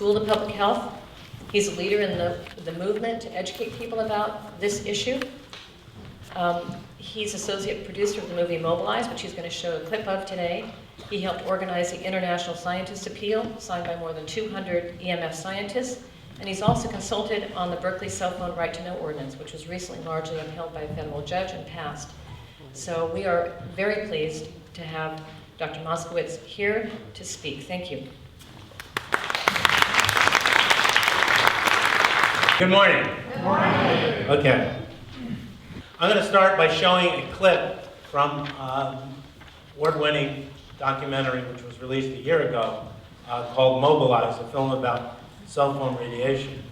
School of Public Health. He's a leader in the movement to educate people about this issue. He's associate producer of the movie Mobilize, which he's going to show a clip of today. He helped organize the International Scientist Appeal, signed by more than 200 EMF scientists. And he's also consulted on the Berkeley Cell Phone Right to Know Ordinance, which was recently largely upheld by a federal judge and passed. So we are very pleased to have Dr. Moskowitz here to speak. Thank you. Good morning. Good morning. Okay. I'm going to start by showing a clip from award-winning documentary which was released a year ago called Mobilize, a film about cell phone radiation.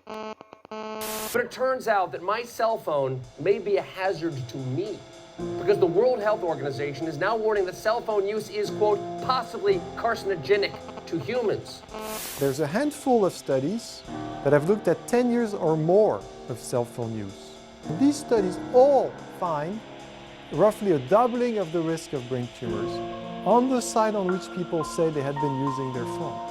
But it turns out that my cell phone may be a hazard to me, because the World Health Organization is now warning that cell phone use is, quote, possibly carcinogenic to humans. There's a handful of studies that have looked at 10 years or more of cell phone use. These studies all find roughly a doubling of the risk of brain tumors on the side on which people say they had been using their phone.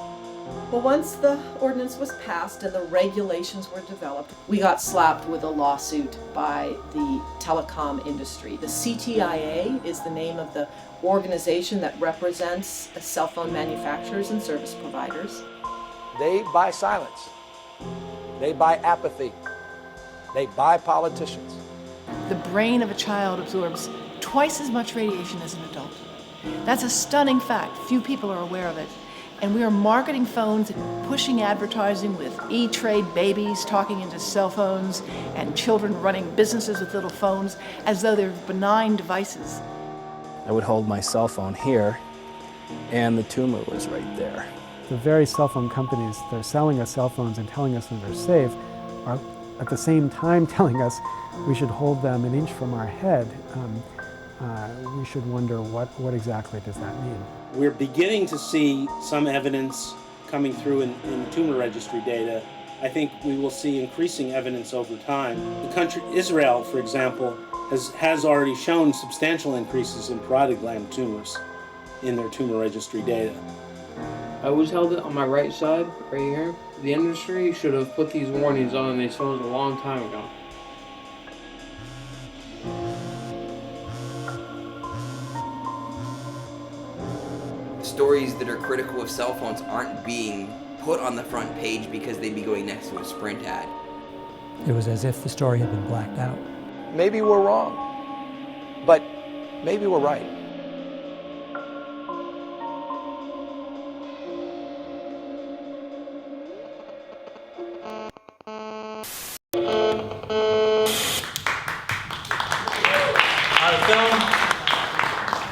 Well, once the ordinance was passed and the regulations were developed, we got slapped with a lawsuit by the telecom industry. The CTIA is the name of the organization that represents cell phone manufacturers and service providers. They buy silence. They buy apathy. They buy politicians. The brain of a child absorbs twice as much radiation as an adult. That's a stunning fact. Few people are aware of it. And we are marketing phones and pushing advertising with E-Trade babies talking into cell phones and children running businesses with little phones as though they're benign devices. I would hold my cell phone here, and the tumor was right there. The very cell phone companies that are selling us cell phones and telling us that they're safe are at the same time telling us we should hold them an inch from our head. We should wonder what exactly does that mean. We're beginning to see some evidence coming through in tumor registry data. I think we will see increasing evidence over time. The country, Israel, for example, has already shown substantial increases in parotid gland tumors in their tumor registry data. I always held it on my right side, right here. The industry should have put these warnings on these phones a long time ago. Stories that are critical of cell phones aren't being put on the front page because they'd be going next to a Sprint ad. It was as if the story had been blacked out. Maybe we're wrong, but maybe we're right.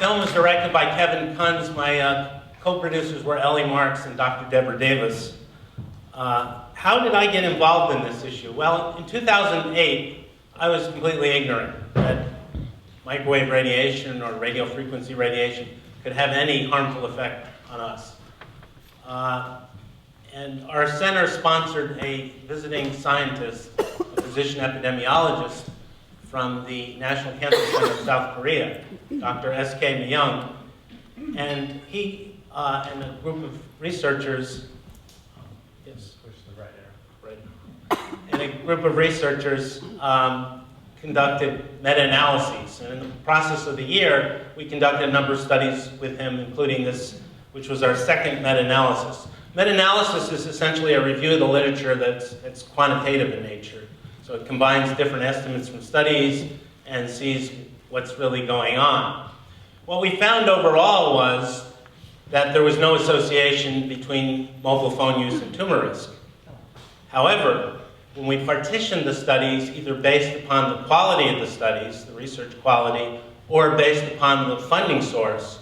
The film was directed by Kevin Kunz. My co-producers were Ellie Marks and Dr. Deborah Davis. How did I get involved in this issue? Well, in 2008, I was completely ignorant that microwave radiation or radio frequency radiation could have any harmful effect on us. And our center sponsored a visiting scientist, a physician epidemiologist from the National Cancer Center of South Korea, Dr. S.K. Myung. And he and a group of researchers, and a group of researchers conducted meta-analyses. And in the process of the year, we conducted a number of studies with him, including this, which was our second meta-analysis. Meta-analysis is essentially a review of the literature that's quantitative in nature. So it combines different estimates from studies and sees what's really going on. What we found overall was that there was no association between mobile phone use and tumor risk. However, when we partitioned the studies, either based upon the quality of the studies, the research quality, or based upon the funding source,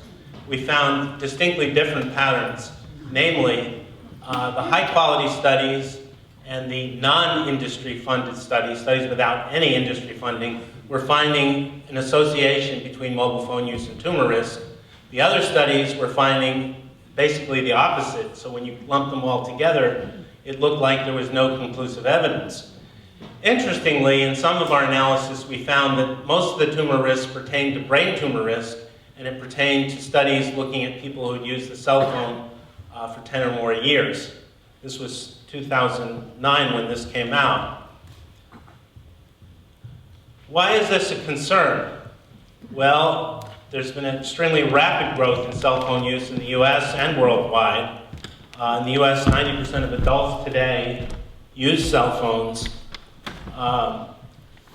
we found distinctly different patterns. Namely, the high-quality studies and the non-industry funded studies without any industry funding, were finding an association between mobile phone use and tumor risk. The other studies were finding basically the opposite. So when you lump them all together, it looked like there was no conclusive evidence. Interestingly, in some of our analysis, we found that most of the tumor risk pertained to brain tumor risk, and it pertained to studies looking at people who use the cell phone for 10 or more years. This was 2009 when this came out. Why is this a concern? Well, there's been an extremely rapid growth in cell phone use in the US and worldwide. In the US, 90% of adults today use cell phones.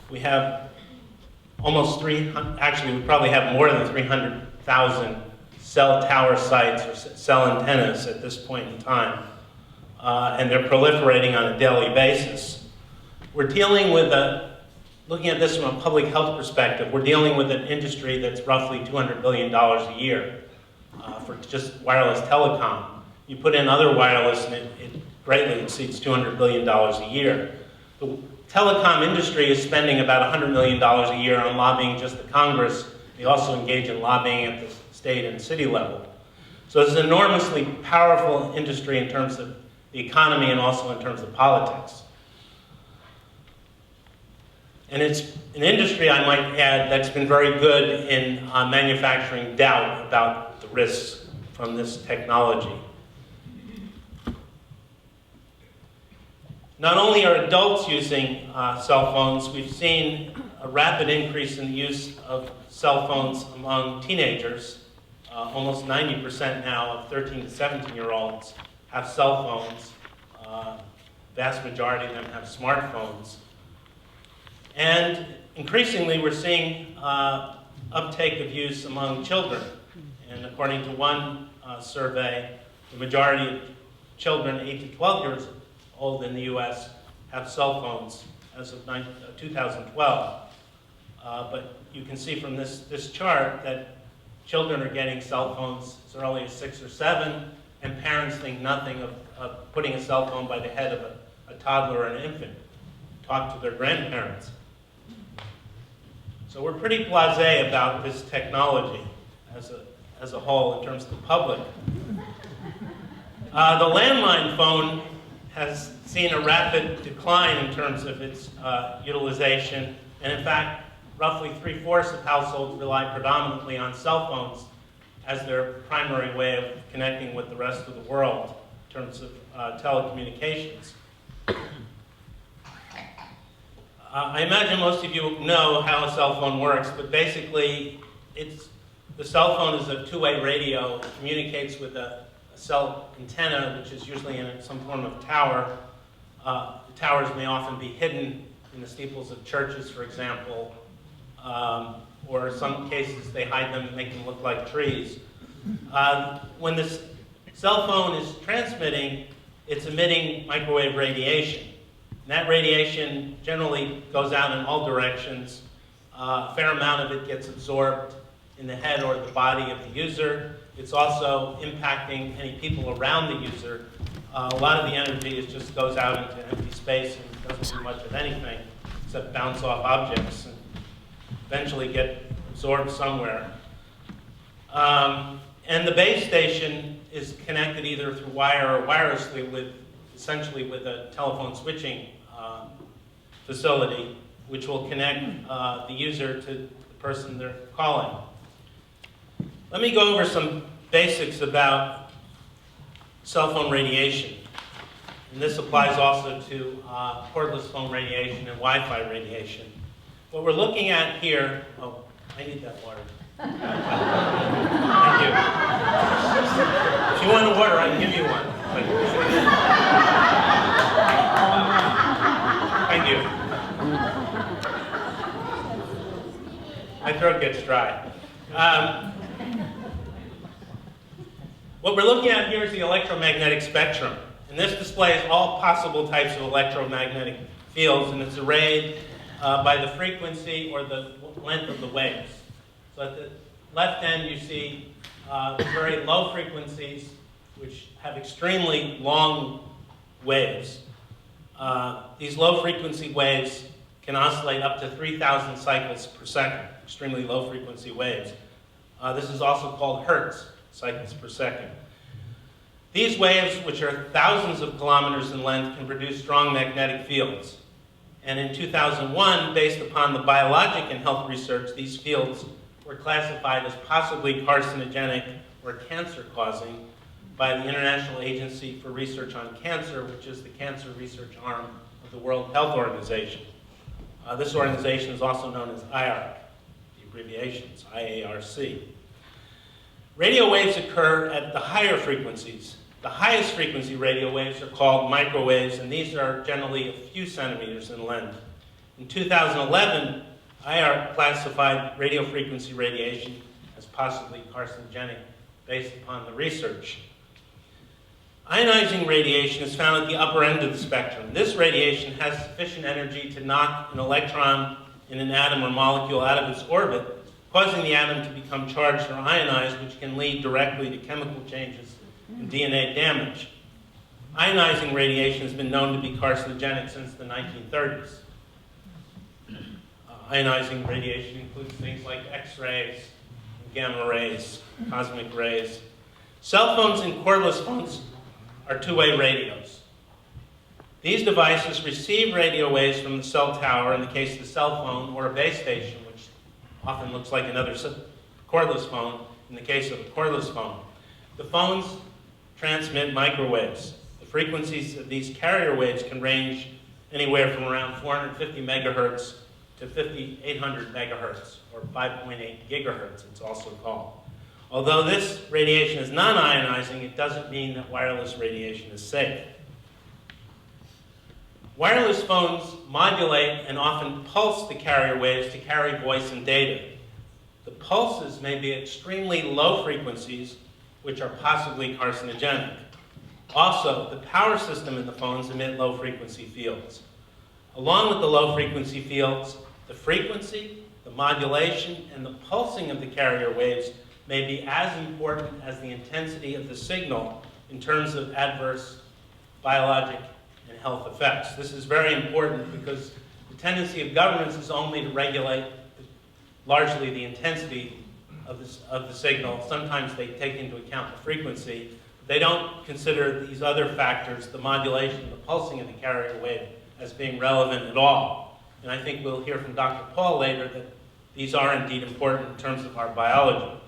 We have almost actually we probably have more than 300,000 cell tower sites or cell antennas at this point in time. And they're proliferating on a daily basis. We're dealing with looking at this from a public health perspective, we're dealing with an industry that's roughly $200 billion a year for just wireless telecom. You put in other wireless and it greatly exceeds $200 billion a year. The telecom industry is spending about $100 million a year on lobbying just the Congress. They also engage in lobbying at the state and city level. So it's an enormously powerful industry in terms of the economy and also in terms of politics. And it's an industry, I might add, that's been very good in manufacturing doubt about the risks from this technology. Not only are adults using cell phones, we've seen a rapid increase in the use of cell phones among teenagers. Almost 90% now of 13 to 17-year-olds have cell phones. Vast majority of them have smartphones. And increasingly, we're seeing uptake of use among children. And according to one survey, the majority of children 8 to 12 years old in the US have cell phones as of 2012. But you can see from this chart that children are getting cell phones as early as 6 or 7, and parents think nothing of putting a cell phone by the head of a toddler or an infant. Talk to their grandparents. So we're pretty blasé about this technology as a whole in terms of the public. The landline phone has seen a rapid decline in terms of its utilization, and in fact, roughly 3/4 of households rely predominantly on cell phones as their primary way of connecting with the rest of the world in terms of telecommunications. I imagine most of you know how a cell phone works, but basically the cell phone is a two-way radio. It communicates with a cell antenna, which is usually in some form of tower. The towers may often be hidden in the steeples of churches, for example, or in some cases they hide them and make them look like trees. When this cell phone is transmitting, it's emitting microwave radiation. And that radiation generally goes out in all directions. A fair amount of it gets absorbed in the head or the body of the user. It's also impacting any people around the user. A lot of the energy just goes out into empty space and doesn't do much of anything except bounce off objects and eventually get absorbed somewhere. And the base station is connected either through wire or wirelessly essentially with a telephone switching facility, which will connect the user to the person they're calling. Let me go over some basics about cell phone radiation. And this applies also to cordless phone radiation and Wi-Fi radiation. What we're looking at here, oh, I need that water. Thank you. If you want a water, I can give you one. Thank you. My throat gets dry. What we're looking at here is the electromagnetic spectrum. And this displays all possible types of electromagnetic fields, and it's arrayed by the frequency or the length of the waves. So at the left end, you see very low frequencies, which have extremely long waves. These low frequency waves can oscillate up to 3,000 cycles per second, extremely low frequency waves. This is also called hertz, cycles per second. These waves, which are thousands of kilometers in length, can produce strong magnetic fields. And in 2001, based upon the biologic and health research, these fields were classified as possibly carcinogenic or cancer-causing by the International Agency for Research on Cancer, which is the cancer research arm of the World Health Organization. This organization is also known as IARC, the abbreviations, IARC. Radio waves occur at the higher frequencies. The highest frequency radio waves are called microwaves, and these are generally a few centimeters in length. In 2011, IARC classified radio frequency radiation as possibly carcinogenic based upon the research. Ionizing radiation is found at the upper end of the spectrum. This radiation has sufficient energy to knock an electron in an atom or molecule out of its orbit, causing the atom to become charged or ionized, which can lead directly to chemical changes and DNA damage. Ionizing radiation has been known to be carcinogenic since the 1930s. Ionizing radiation includes things like X-rays, gamma rays, cosmic rays. Cell phones and cordless phones are two-way radios. These devices receive radio waves from the cell tower in the case of the cell phone, or a base station, which often looks like another cordless phone in the case of a cordless phone. The phones transmit microwaves. The frequencies of these carrier waves can range anywhere from around 450 megahertz to 5,800 megahertz, or 5.8 gigahertz, it's also called. Although this radiation is non-ionizing, it doesn't mean that wireless radiation is safe. Wireless phones modulate and often pulse the carrier waves to carry voice and data. The pulses may be extremely low frequencies, which are possibly carcinogenic. Also, the power system in the phones emit low frequency fields. Along with the low frequency fields, the frequency, the modulation, and the pulsing of the carrier waves may be as important as the intensity of the signal in terms of adverse biologic and health effects. This is very important because the tendency of governments is only to regulate largely the intensity of the signal. Sometimes they take into account the frequency. They don't consider these other factors, the modulation, the pulsing of the carrier wave, as being relevant at all. And I think we'll hear from Dr. Paul later that these are indeed important in terms of our biology.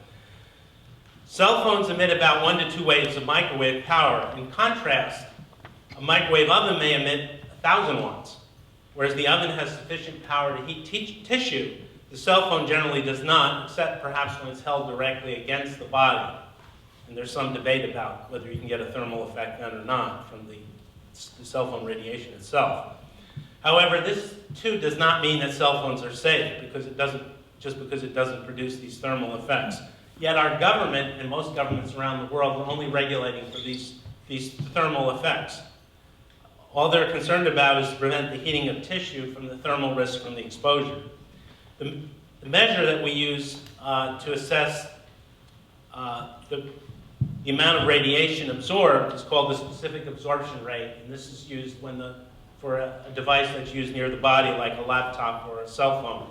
Cell phones emit about 1 to 2 waves of microwave power. In contrast, a microwave oven may emit 1,000 watts, whereas the oven has sufficient power to heat tissue. The cell phone generally does not, except perhaps when it's held directly against the body. And there's some debate about whether you can get a thermal effect then or not from the cell phone radiation itself. However, this too does not mean that cell phones are safe because it doesn't produce these thermal effects. Yet our government and most governments around the world are only regulating for these thermal effects. All they're concerned about is to prevent the heating of tissue from the thermal risk from the exposure. The measure that we use to assess the amount of radiation absorbed is called the specific absorption rate, and this is used for a device that's used near the body, like a laptop or a cell phone.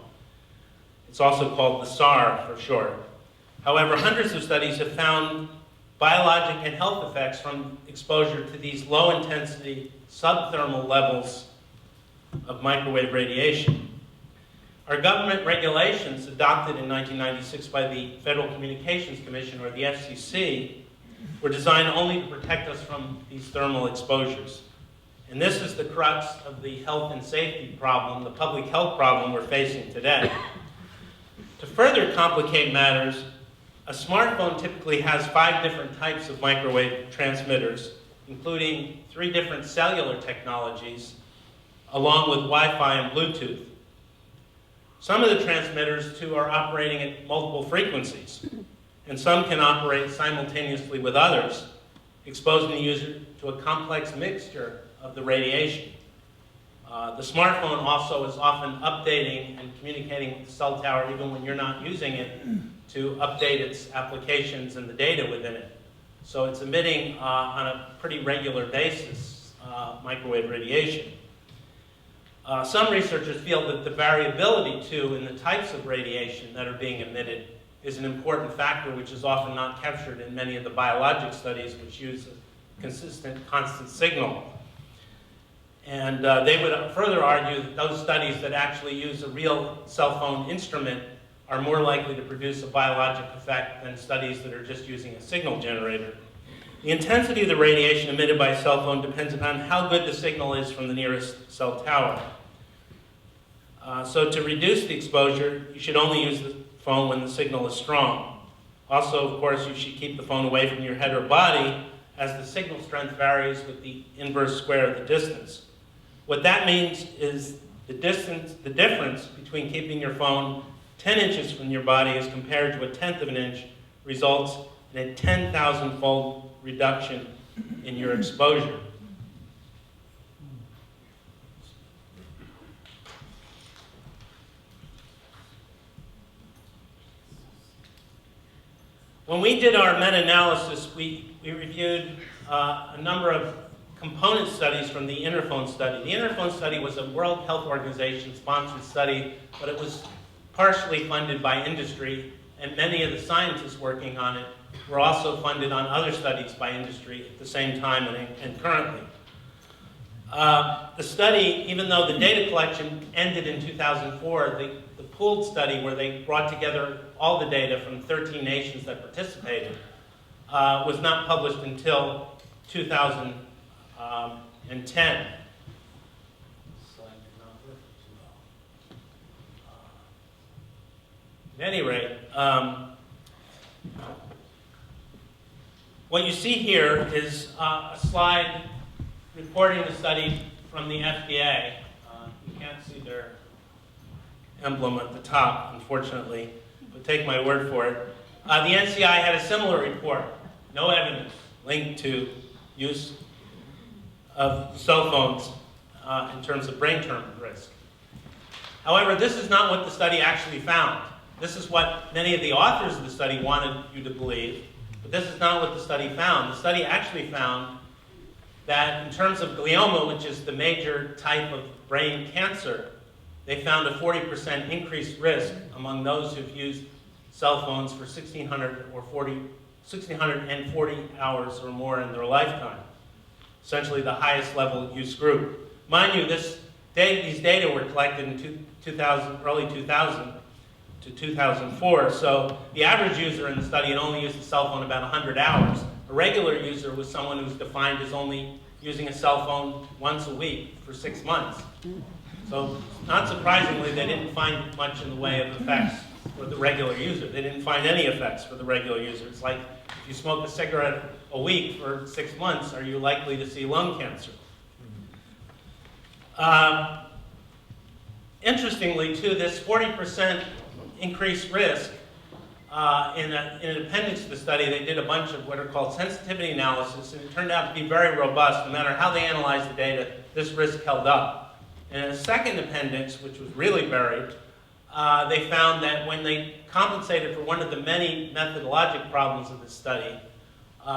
It's also called the SAR for short. However, hundreds of studies have found biologic and health effects from exposure to these low-intensity subthermal levels of microwave radiation. Our government regulations adopted in 1996 by the Federal Communications Commission, or the FCC, were designed only to protect us from these thermal exposures. And this is the crux of the health and safety problem, the public health problem we're facing today. To further complicate matters, a smartphone typically has 5 different types of microwave transmitters, including 3 different cellular technologies, along with Wi-Fi and Bluetooth. Some of the transmitters, too, are operating at multiple frequencies, and some can operate simultaneously with others, exposing the user to a complex mixture of the radiation. The smartphone also is often updating and communicating with the cell tower even when you're not using it to update its applications and the data within it. So it's emitting on a pretty regular basis microwave radiation. Some researchers feel that the variability, too, in the types of radiation that are being emitted is an important factor which is often not captured in many of the biologic studies which use a consistent, constant signal. And they would further argue that those studies that actually use a real cell phone instrument are more likely to produce a biologic effect than studies that are just using a signal generator. The intensity of the radiation emitted by a cell phone depends upon how good the signal is from the nearest cell tower. So to reduce the exposure, you should only use the phone when the signal is strong. Also, of course, you should keep the phone away from your head or body, as the signal strength varies with the inverse square of the distance. What that means is the difference between keeping your phone 10 inches from your body as compared to a 1/10 of an inch results in a 10,000-fold reduction in your exposure. When we did our meta-analysis, we reviewed a number of component studies from the Interphone study. The Interphone study was a World Health Organization sponsored study, but it was partially funded by industry, and many of the scientists working on it were also funded on other studies by industry at the same time and currently. The study, even though the data collection ended in 2004, the pooled study where they brought together all the data from 13 nations that participated was not published until 2010. At any rate, what you see here is a slide reporting the study from the FDA. You can't see their emblem at the top, unfortunately, but take my word for it. The NCI had a similar report. No evidence linked to use of cell phones in terms of brain tumor risk. However, this is not what the study actually found. This is what many of the authors of the study wanted you to believe, but this is not what the study found. The study actually found that in terms of glioma, which is the major type of brain cancer, they found a 40% increased risk among those who've used cell phones for 1,640 hours or more in their lifetime, essentially the highest level use group. Mind you, these data were collected in early 2000 to 2004, so the average user in the study had only used the cell phone about 100 hours. A regular user was someone who's defined as only using a cell phone once a week for 6 months. So, not surprisingly, they didn't find much in the way of effects for the regular user. They didn't find any effects for the regular user. It's like, if you smoke a cigarette a week for 6 months, are you likely to see lung cancer? Interestingly, too, this 40% increased risk, in an appendix to the study, they did a bunch of what are called sensitivity analysis, and it turned out to be very robust. No matter how they analyzed the data, this risk held up. In a second appendix, which was really buried, they found that when they compensated for one of the many methodologic problems of this study,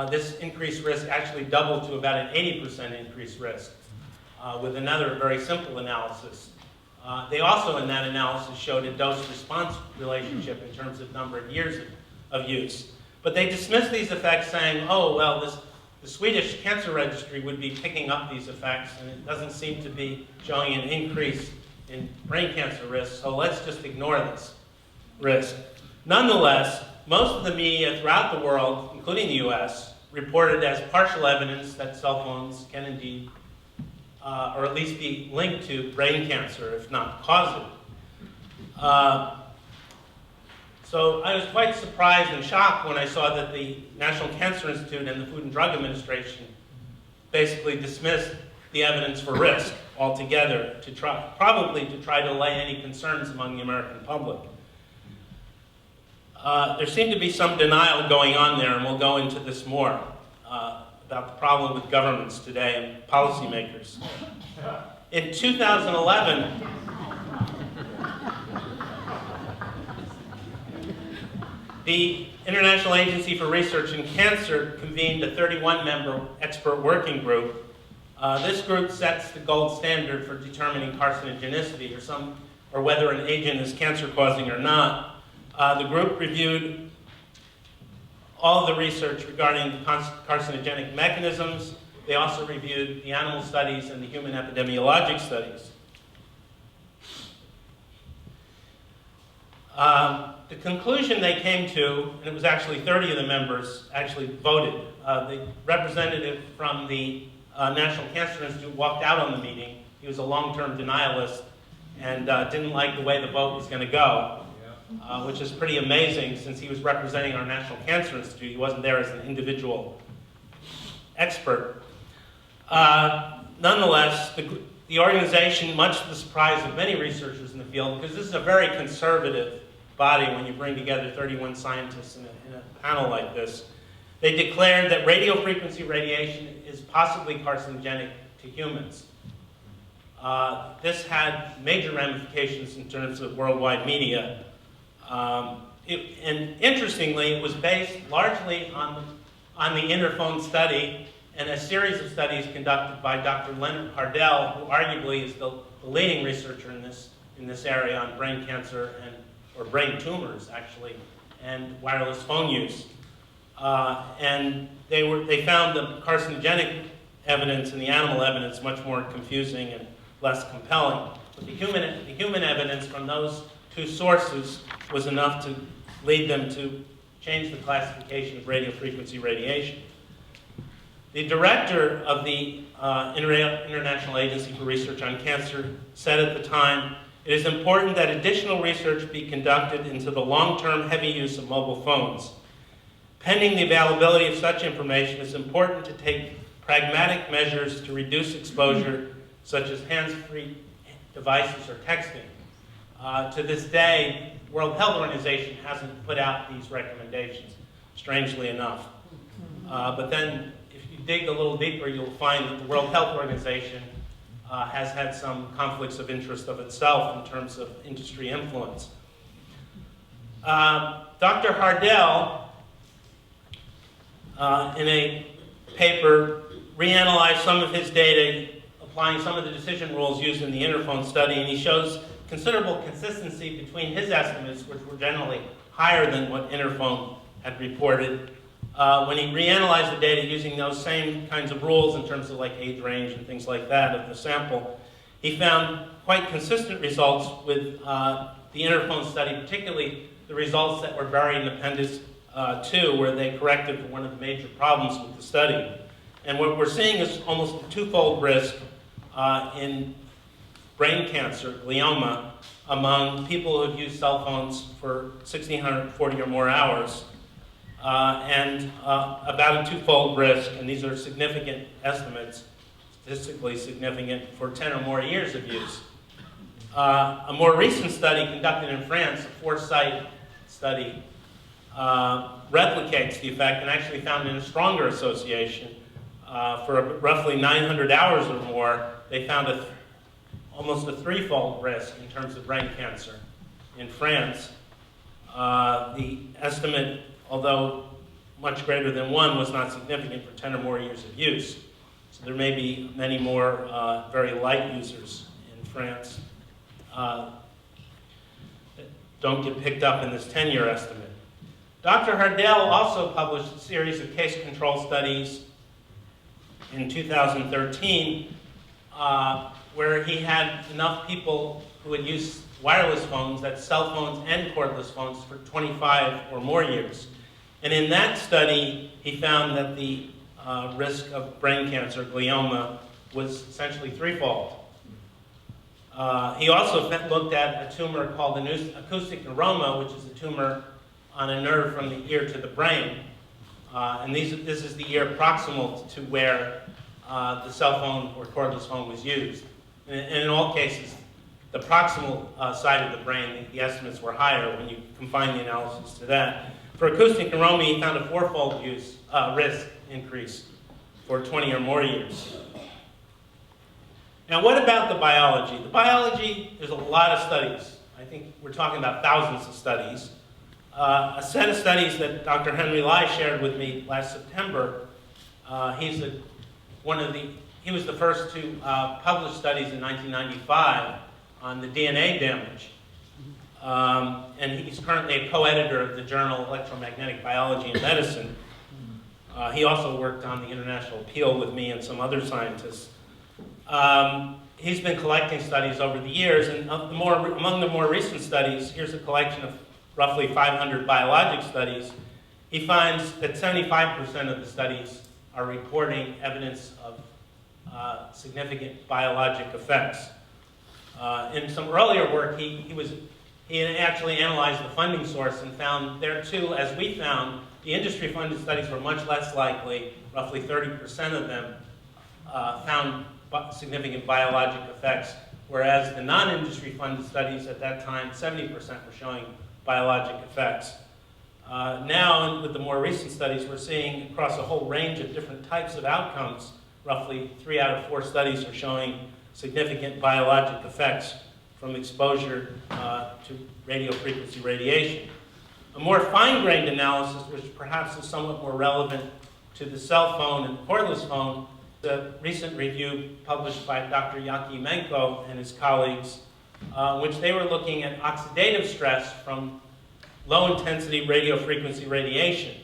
this increased risk actually doubled to about an 80% increased risk with another very simple analysis. They also, in that analysis, showed a dose-response relationship in terms of number of years of use. But they dismissed these effects saying, oh, well, the Swedish cancer registry would be picking up these effects, and it doesn't seem to be showing an increase in brain cancer risk, so let's just ignore this risk. Nonetheless, most of the media throughout the world, including the US, reported as partial evidence that cell phones can indeed, or at least be linked to brain cancer, if not cause it. So I was quite surprised and shocked when I saw that the National Cancer Institute and the Food and Drug Administration basically dismissed the evidence for risk altogether, probably to try to allay any concerns among the American public. There seemed to be some denial going on there, and we'll go into this more, about the problem with governments today and policymakers. In 2011, the International Agency for Research in Cancer convened a 31-member expert working group. This group sets the gold standard for determining carcinogenicity, or whether an agent is cancer-causing or not. The group reviewed all the research regarding carcinogenic mechanisms. They also reviewed the animal studies and the human epidemiologic studies. The conclusion they came to, and it was actually 30 of the members actually voted. The representative from the National Cancer Institute walked out on the meeting. He was a long-term denialist and didn't like the way the vote was going to go, which is pretty amazing since he was representing our National Cancer Institute. He wasn't there as an individual expert. Nonetheless, the organization, much to the surprise of many researchers in the field, because this is a very conservative body when you bring together 31 scientists in a panel like this, they declared that radio frequency radiation is possibly carcinogenic to humans. This had major ramifications in terms of worldwide media. And interestingly, it was based largely on the Interphone study and a series of studies conducted by Dr. Leonard Hardell, who arguably is the leading researcher in this area on brain cancer or brain tumors, actually, and wireless phone use. And they found the carcinogenic evidence and the animal evidence much more confusing and less compelling. But the human evidence from those two sources was enough to lead them to change the classification of radio frequency radiation. The director of the International Agency for Research on Cancer said at the time, "It is important that additional research be conducted into the long-term heavy use of mobile phones. Pending the availability of such information, it's important to take pragmatic measures to reduce exposure, such as hands-free devices or texting." To this day, the World Health Organization hasn't put out these recommendations, strangely enough. But then, if you dig a little deeper, you'll find that the World Health Organization has had some conflicts of interest of itself in terms of industry influence. Dr. Hardell, in a paper, reanalyzed some of his data, applying some of the decision rules used in the Interphone study, and he shows considerable consistency between his estimates, which were generally higher than what Interphone had reported. When he reanalyzed the data using those same kinds of rules in terms of like age range and things like that of the sample, he found quite consistent results with the Interphone study, particularly the results that were buried in Appendix 2, where they corrected for one of the major problems with the study. And what we're seeing is almost a twofold risk in brain cancer, glioma, among people who've used cell phones for 1,640 or more hours, and about a twofold risk, and these are significant estimates, statistically significant, for 10 or more years of use. A more recent study conducted in France, a 4-site study, replicates the effect and actually found in a stronger association. For roughly 900 hours or more, they found almost a threefold risk in terms of brain cancer in France. The estimate, although much greater than 1, was not significant for 10 or more years of use. So there may be many more very light users in France that don't get picked up in this 10-year estimate. Dr. Hardell also published a series of case control studies in 2013 where he had enough people who had used wireless phones, that's cell phones and cordless phones, for 25 or more years. And in that study, he found that the risk of brain cancer, glioma, was essentially threefold. He also looked at a tumor called acoustic neuroma, which is a tumor on a nerve from the ear to the brain. And this is the ear proximal to where the cell phone or cordless phone was used. And in all cases, the proximal side of the brain, the estimates were higher when you confine the analysis to that. For acoustic neuroma, he found a 4-fold risk increase for 20 or more years. Now, what about the biology? The biology, there's a lot of studies. I think we're talking about thousands of studies. A set of studies that Dr. Henry Lai shared with me last September. He was the first to publish studies in 1995 on the DNA damage. And he's currently a co-editor of the journal Electromagnetic Biology and Medicine. He also worked on the international appeal with me and some other scientists. He's been collecting studies over the years, and among the more recent studies, here's a collection of roughly 500 biologic studies, he finds that 75% of the studies are reporting evidence of significant biologic effects. In some earlier work, he actually analyzed the funding source and found there too, as we found, the industry-funded studies were much less likely. Roughly 30% of them found significant biologic effects, whereas the non-industry funded studies at that time, 70% were showing biologic effects. Now, with the more recent studies, we're seeing across a whole range of different types of outcomes, roughly 3 out of 4 studies are showing significant biologic effects from exposure to radiofrequency radiation. A more fine-grained analysis, which perhaps is somewhat more relevant to the cell phone and cordless phone, the recent review published by Dr. Yakimenko and his colleagues, which they were looking at oxidative stress from low-intensity radiofrequency radiation.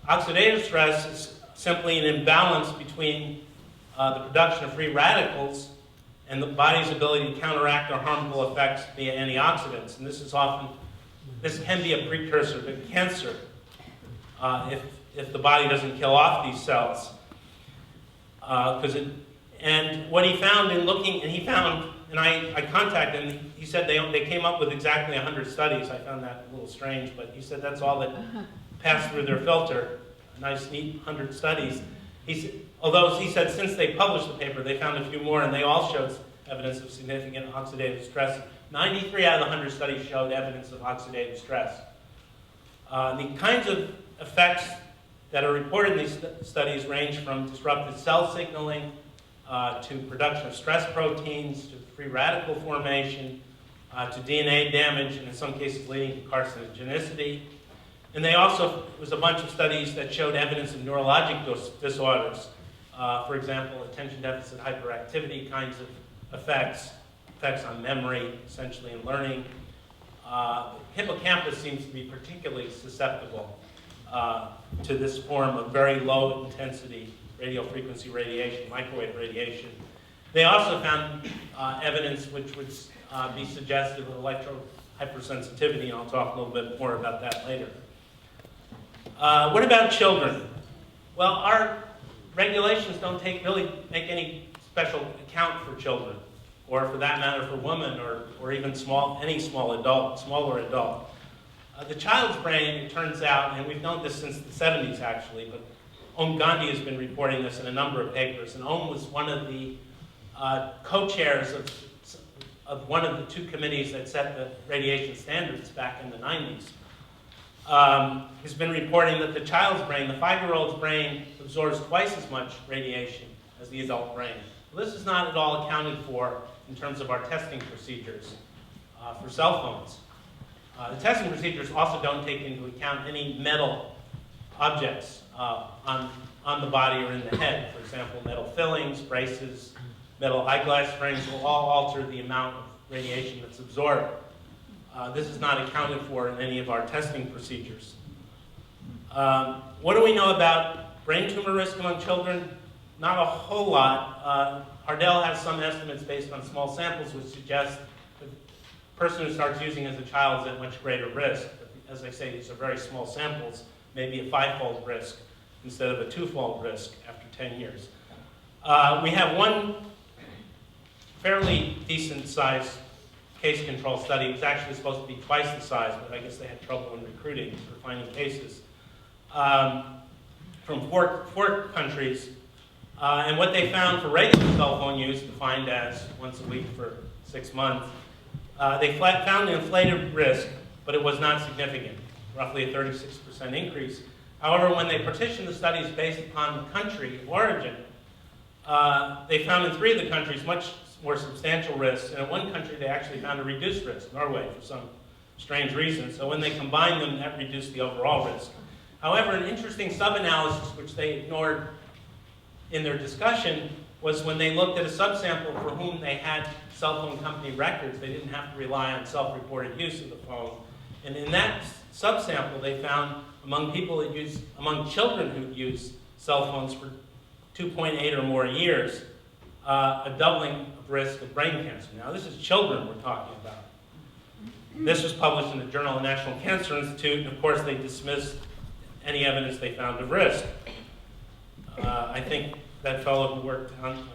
Oxidative stress is simply an imbalance between the production of free radicals and the body's ability to counteract their harmful effects via antioxidants. And this can be a precursor to cancer if the body doesn't kill off these cells. And what he found in looking, and I contacted him, he said they came up with exactly 100 studies. I found that a little strange, but he said that's all that passed through their filter. A nice, neat 100 studies. Although he said since they published the paper, they found a few more, and they all showed evidence of significant oxidative stress. 93 out of the 100 studies showed evidence of oxidative stress. The kinds of effects that are reported in these studies range from disrupted cell signaling to production of stress proteins, to free radical formation, to DNA damage, and in some cases leading to carcinogenicity. And there was a bunch of studies that showed evidence of neurologic disorders. For example, attention deficit hyperactivity kinds of effects on memory, essentially, and learning. Hippocampus seems to be particularly susceptible to this form of very low intensity radiofrequency radiation, microwave radiation. They also found evidence which would be suggestive of electrohypersensitivity, and I'll talk a little bit more about that later. What about children? Well, our regulations don't really make any special account for children, or for that matter for women, or even any smaller adult. The child's brain, it turns out, and we've known this since the 70s actually, but Om Gandhi has been reporting this in a number of papers, and Om was one of the co-chairs of one of the 2 committees that set the radiation standards back in the 90s. Has been reporting that the child's brain, the 5-year-old's brain, absorbs twice as much radiation as the adult brain. Well, this is not at all accounted for in terms of our testing procedures for cell phones. The testing procedures also don't take into account any metal objects on the body or in the head. For example, metal fillings, braces, metal eyeglass frames will all alter the amount of radiation that's absorbed. This is not accounted for in any of our testing procedures. What do we know about brain tumor risk among children? Not a whole lot. Hardell has some estimates based on small samples which suggest that the person who starts using as a child is at much greater risk. But as I say, these are very small samples, maybe a 5-fold risk instead of a 2-fold risk after 10 years. We have one fairly decent sized case control study. It was actually supposed to be twice the size, but I guess they had trouble in recruiting for finding cases from four countries. And what they found for regular cell phone use, defined as once a week for 6 months, they found an inflated risk, but it was not significant, roughly a 36% increase. However, when they partitioned the studies based upon the country of origin, they found in 3 of the countries much more substantial risks, and in one country they actually found a reduced risk, Norway, for some strange reason. So when they combined them, that reduced the overall risk. However, an interesting sub-analysis which they ignored in their discussion was when they looked at a subsample for whom they had cell phone company records. They didn't have to rely on self-reported use of the phone. And in that subsample, they found among children who use cell phones for 2.8 or more years, a doubling of risk of brain cancer. Now, this is children we're talking about. This was published in the Journal of the National Cancer Institute, and of course they dismissed any evidence they found of risk. I think that fellow who worked on,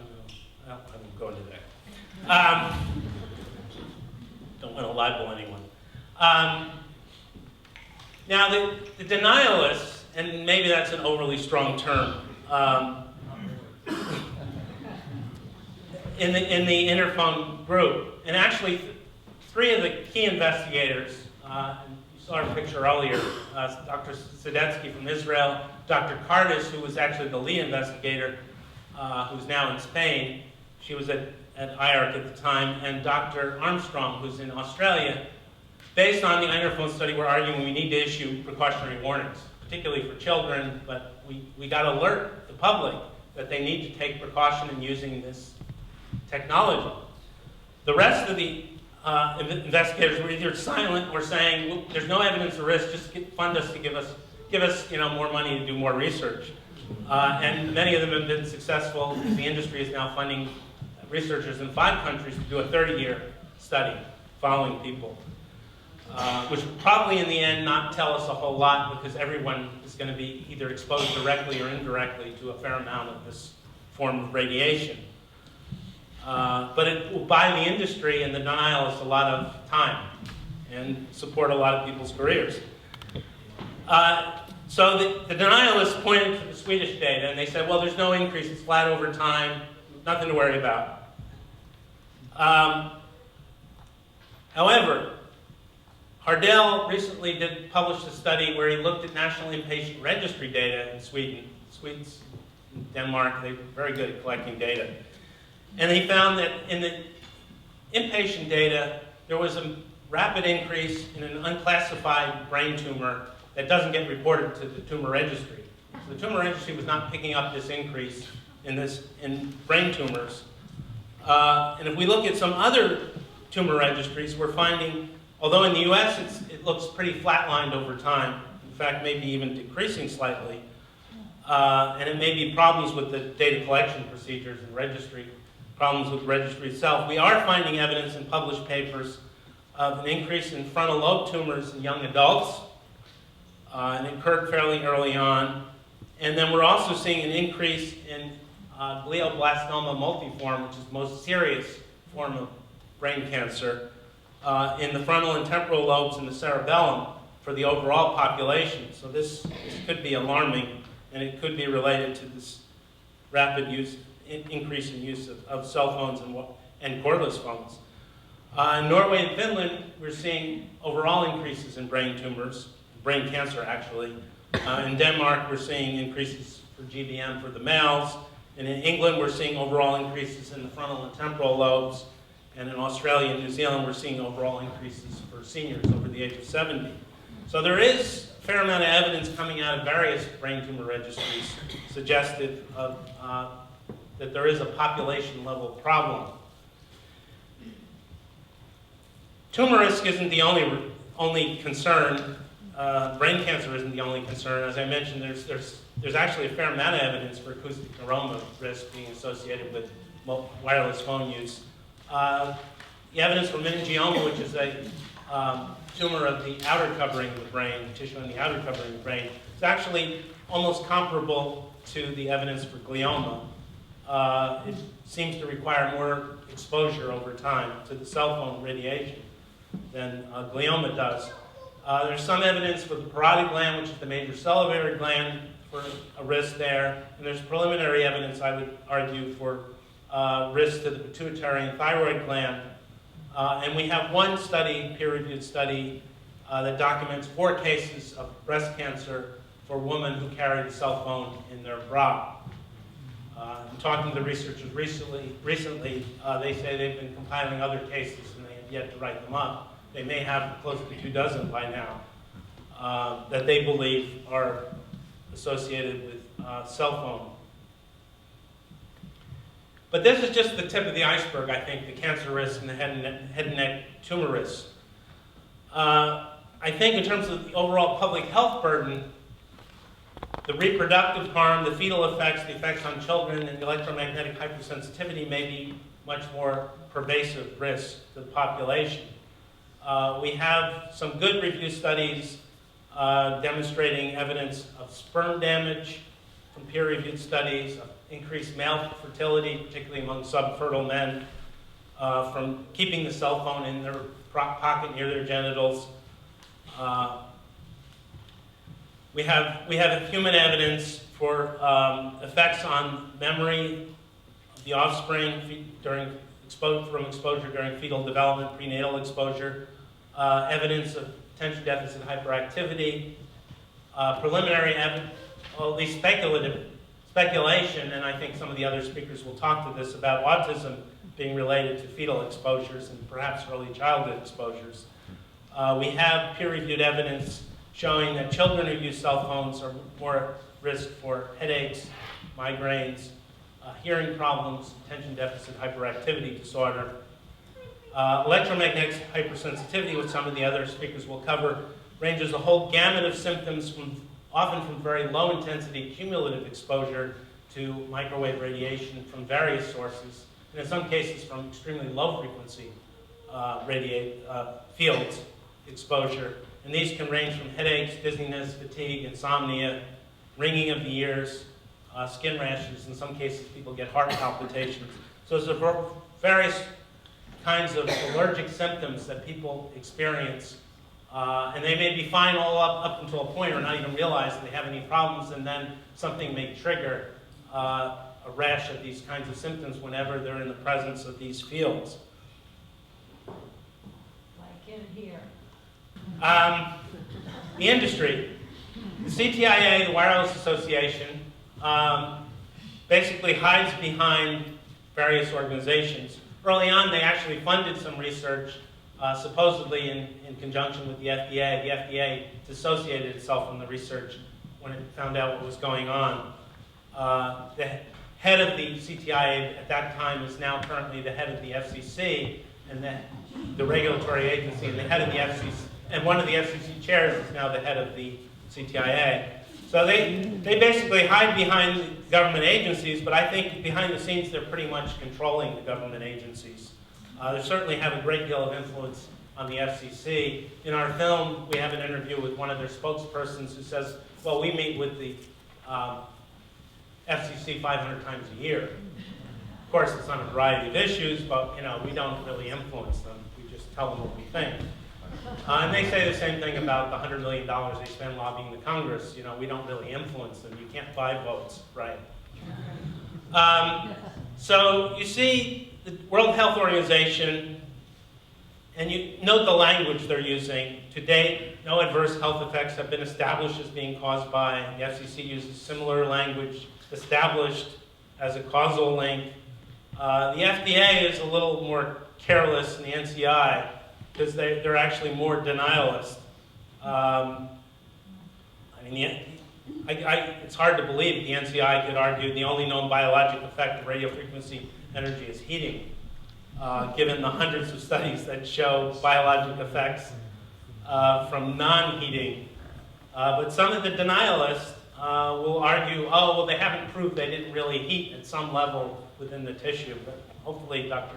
I won't go into that. Don't want to libel anyone. Now the denialists, and maybe that's an overly strong term, in the Interphone group, and actually three of the key investigators, you saw our picture earlier, Dr. Sadetsky from Israel, Dr. Cardis, who was actually the lead investigator, who's now in Spain, she was at IARC at the time, and Dr. Armstrong, who's in Australia. Based on the Interphone study, we're arguing we need to issue precautionary warnings, particularly for children, but we got to alert the public that they need to take precaution in using this technology. The rest of the investigators were either silent or saying, well, there's no evidence of risk, just fund us to give us more money to do more research. And many of them have been successful, because the industry is now funding researchers in 5 countries to do a 30-year study following people, which will probably in the end not tell us a whole lot, because everyone is going to be either exposed directly or indirectly to a fair amount of this form of radiation. But it will buy the industry and the denialists a lot of time and support a lot of people's careers. So the denialists pointed to the Swedish data, and they said, well, there's no increase, it's flat over time, nothing to worry about. However, Hardell recently published a study where he looked at national inpatient registry data in Sweden. Swedes, Denmark, they're very good at collecting data. And he found that in the inpatient data, there was a rapid increase in an unclassified brain tumor that doesn't get reported to the tumor registry. So the tumor registry was not picking up this increase in brain tumors. And if we look at some other tumor registries, we're finding, although in the US it looks pretty flatlined over time, in fact maybe even decreasing slightly, and it may be problems with the data collection procedures and registry, problems with the registry itself, we are finding evidence in published papers of an increase in frontal lobe tumors in young adults, and it occurred fairly early on. And then we're also seeing an increase in glioblastoma multiforme, which is the most serious form of brain cancer, in the frontal and temporal lobes and the cerebellum for the overall population. So this could be alarming, and it could be related to this rapid increase in use of cell phones and cordless phones. In Norway and Finland, we're seeing overall increases in brain tumors, brain cancer actually. In Denmark, we're seeing increases for GBM for the males. And in England, we're seeing overall increases in the frontal and temporal lobes. And in Australia and New Zealand, we're seeing overall increases for seniors over the age of 70. So there is a fair amount of evidence coming out of various brain tumor registries suggestive of that there is a population-level problem. Tumor risk isn't the only concern. Brain cancer isn't the only concern. As I mentioned, there's actually a fair amount of evidence for acoustic neuroma risk being associated with wireless phone use. The evidence for meningioma, which is a tumor of the outer covering of the brain, tissue on the outer covering of the brain, is actually almost comparable to the evidence for glioma. It seems to require more exposure over time to the cell phone radiation than glioma does. There's some evidence for the parotid gland, which is the major salivary gland, for a risk there. And there's preliminary evidence, I would argue, for risk to the pituitary and thyroid gland. And we have one study, peer-reviewed study, that documents 4 cases of breast cancer for women who carried a cell phone in their bra. I'm talking to the researchers recently, they say they've been compiling other cases and they have yet to write them up. They may have close to 24 by now that they believe are associated with cell phone. But this is just the tip of the iceberg, I think, the cancer risk and the head and neck tumor risk. I think in terms of the overall public health burden, the reproductive harm, the fetal effects, the effects on children, and the electromagnetic hypersensitivity may be much more pervasive risks to the population. We have some good review studies demonstrating evidence of sperm damage from peer-reviewed studies, of increased male fertility, particularly among subfertile men, from keeping the cell phone in their pocket near their genitals. We have human evidence for effects on memory of the offspring from exposure during fetal development, prenatal exposure, evidence of attention deficit hyperactivity, preliminary evidence, well, at least speculation, and I think some of the other speakers will talk to this, about autism being related to fetal exposures and perhaps early childhood exposures. We have peer-reviewed evidence showing that children who use cell phones are more at risk for headaches, migraines, hearing problems, attention deficit hyperactivity disorder. Electromagnetic hypersensitivity, which some of the other speakers will cover, ranges a whole gamut of symptoms, often from very low intensity cumulative exposure to microwave radiation from various sources, and in some cases from extremely low frequency fields exposure. And these can range from headaches, dizziness, fatigue, insomnia, ringing of the ears, skin rashes. In some cases, people get heart palpitations. So there's various kinds of allergic symptoms that people experience. And they may be fine all up until a point or not even realize they have any problems, and then something may trigger a rash of these kinds of symptoms whenever they're in the presence of these fields. Like in here. The industry. The CTIA, the Wireless Association, basically hides behind various organizations. Early on, they actually funded some research, supposedly in conjunction with the FDA. The FDA dissociated itself from the research when it found out what was going on. The head of the CTIA at that time is now currently the head of the FCC, and the regulatory agency, and the head of the FCC, and one of the FCC chairs is now the head of the CTIA. So they basically hide behind government agencies, but I think behind the scenes they're pretty much controlling the government agencies. They certainly have a great deal of influence on the FCC. In our film, we have an interview with one of their spokespersons who says, well, we meet with the FCC 500 times a year. Of course, it's on a variety of issues, but we don't really influence them. We just tell them what we think. And they say the same thing about the $100 million they spend lobbying the Congress. We don't really influence them. You can't buy votes, right? So you see the World Health Organization, and you note the language they're using. To date, no adverse health effects have been established as being caused by. The FCC uses similar language, established as a causal link. The FDA is a little more careless than the NCI, because they're actually more denialist. It's hard to believe the NCI could argue the only known biologic effect of radio frequency energy is heating, given the hundreds of studies that show biologic effects from non-heating. But some of the denialists will argue, oh, well, they haven't proved they didn't really heat at some level within the tissue. But hopefully Dr.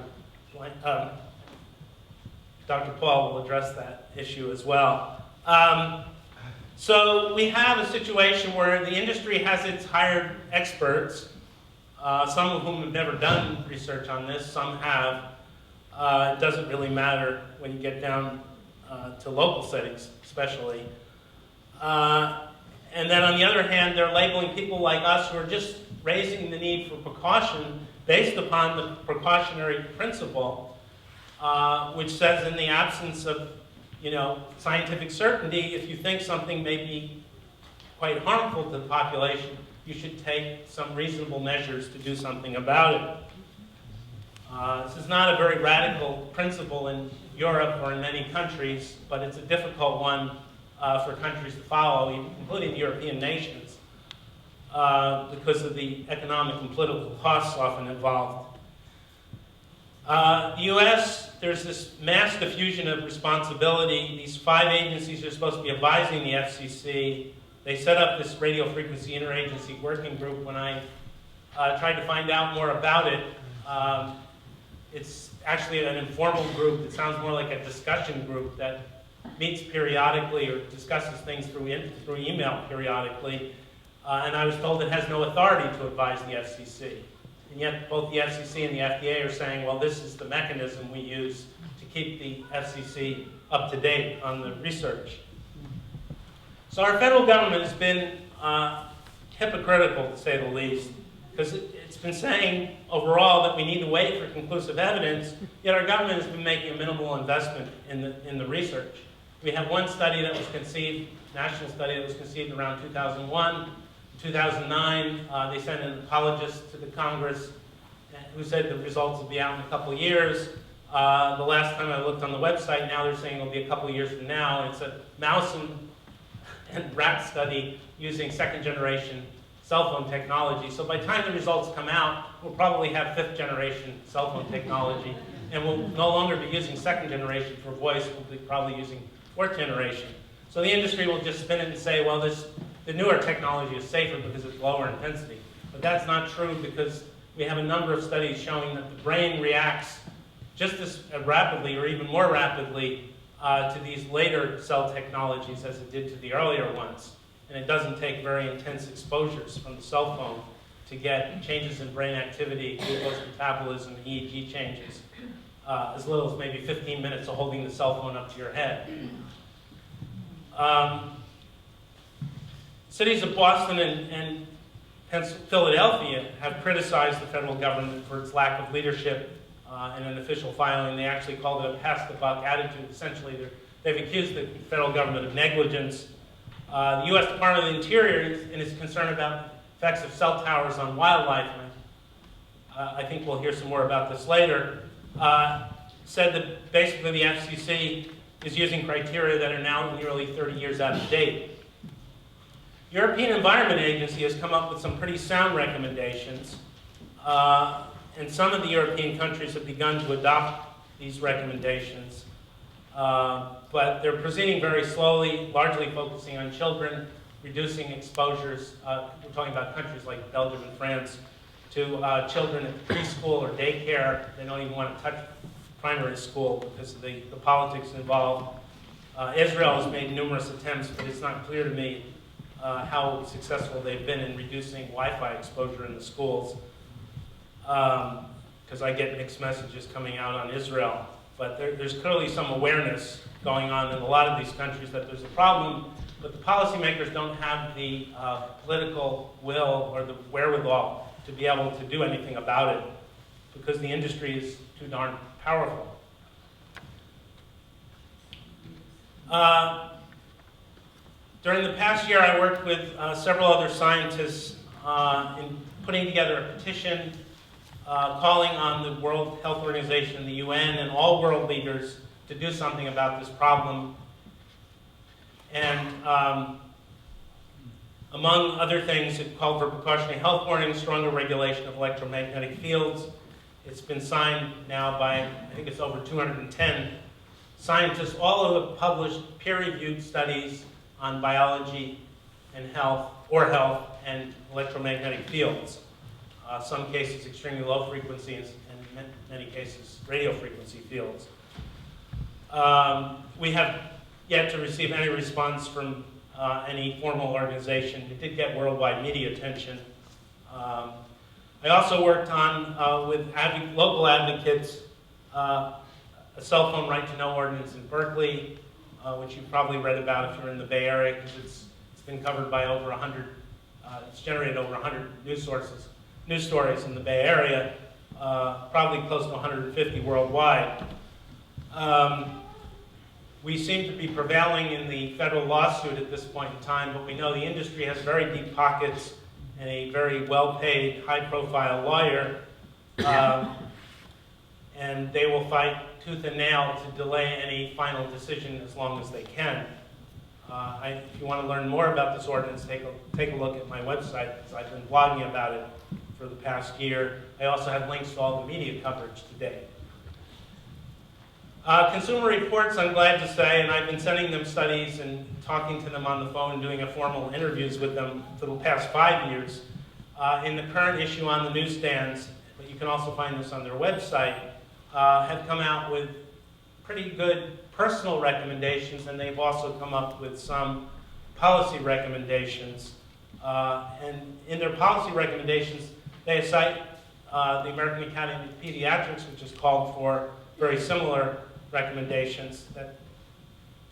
Paul will address that issue as well. So we have a situation where the industry has its hired experts, some of whom have never done research on this, some have. It doesn't really matter when you get down to local settings, especially. And then on the other hand, they're labeling people like us who are just raising the need for precaution based upon the precautionary principle, which says in the absence of scientific certainty, if you think something may be quite harmful to the population, you should take some reasonable measures to do something about it. This is not a very radical principle in Europe or in many countries, but it's a difficult one for countries to follow, including the European nations, because of the economic and political costs often involved. The U.S., there's this mass diffusion of responsibility. These 5 agencies are supposed to be advising the FCC. They set up this radio frequency interagency working group. When I tried to find out more about it, It's actually an informal group. It sounds more like a discussion group that meets periodically or discusses things through email periodically. And I was told it has no authority to advise the FCC. And yet both the FCC and the FDA are saying, well, this is the mechanism we use to keep the FCC up to date on the research. So our federal government has been hypocritical, to say the least, because it's been saying overall that we need to wait for conclusive evidence, yet our government has been making a minimal investment in the research. We have one study that was conceived, national study that was conceived around 2001. In 2009, they sent an apologist to the Congress who said the results will be out in a couple of years. The last time I looked on the website, now they're saying it'll be a couple of years from now. It's a mouse and rat study using second-generation cell phone technology. So by the time the results come out, we'll probably have fifth-generation cell phone technology, and we'll no longer be using second-generation for voice. We'll be probably using fourth-generation. So the industry will just spin it and say, well, the newer technology is safer because it's lower intensity. But that's not true, because we have a number of studies showing that the brain reacts just as rapidly or even more rapidly to these later cell technologies as it did to the earlier ones. And it doesn't take very intense exposures from the cell phone to get changes in brain activity, glucose metabolism, EEG changes, as little as maybe 15 minutes of holding the cell phone up to your head. Cities of Boston and Philadelphia have criticized the federal government for its lack of leadership in an official filing. They actually called it a pass-the-buck attitude. Essentially, they've accused the federal government of negligence. The U.S. Department of the Interior, in its concern about the effects of cell towers on wildlife, and I think we'll hear some more about this later, said that basically the FCC is using criteria that are now nearly 30 years out of date. European Environment Agency has come up with some pretty sound recommendations, and some of the European countries have begun to adopt these recommendations, but they're proceeding very slowly, largely focusing on children, reducing exposures. We're talking about countries like Belgium and France, to children at preschool or daycare. They don't even want to touch primary school because of the politics involved. Israel has made numerous attempts, but it's not clear to me how successful they've been in reducing Wi-Fi exposure in the schools, because I get mixed messages coming out on Israel. But there's clearly some awareness going on in a lot of these countries that there's a problem, but the policymakers don't have the political will or the wherewithal to be able to do anything about it, because the industry is too darn powerful. During the past year, I worked with several other scientists in putting together a petition calling on the World Health Organization, the UN, and all world leaders to do something about this problem. And among other things, it called for precautionary health warnings, stronger regulation of electromagnetic fields. It's been signed now by, I think it's over 210 scientists, all who have published peer-reviewed studies on biology and health, or health, and electromagnetic fields. Some cases extremely low frequency, and in many cases radio frequency fields. We have yet to receive any response from any formal organization. It did get worldwide media attention. I also worked on, with local advocates, a cell phone right-to-know ordinance in Berkeley, which you've probably read about if you're in the Bay Area, because it's been covered by over 100, it's generated over 100 news stories in the Bay Area, probably close to 150 worldwide. We seem to be prevailing in the federal lawsuit at this point in time, but we know the industry has very deep pockets and a very well-paid, high-profile lawyer, and they will fight tooth and nail to delay any final decision as long as they can. If you want to learn more about this ordinance, take a look at my website, because I've been blogging about it for the past year. I also have links to all the media coverage today. Consumer Reports, I'm glad to say, and I've been sending them studies and talking to them on the phone, doing formal interviews with them for the past 5 years. In the current issue on the newsstands, but you can also find this on their website, have come out with pretty good personal recommendations, and they've also come up with some policy recommendations. And in their policy recommendations, they cite the American Academy of Pediatrics, which has called for very similar recommendations that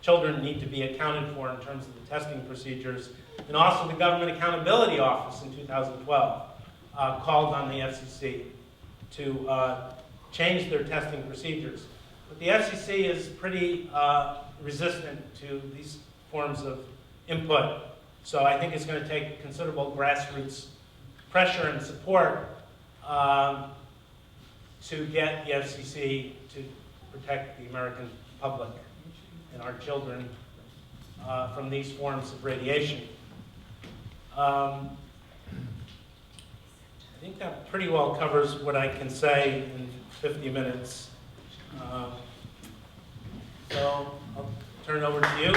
children need to be accounted for in terms of the testing procedures. And also the Government Accountability Office in 2012 called on the FCC to change their testing procedures. But the FCC is pretty resistant to these forms of input. So I think it's going to take considerable grassroots pressure and support to get the FCC to protect the American public and our children from these forms of radiation. I think that pretty well covers what I can say in 50 minutes. So I'll turn it over to you.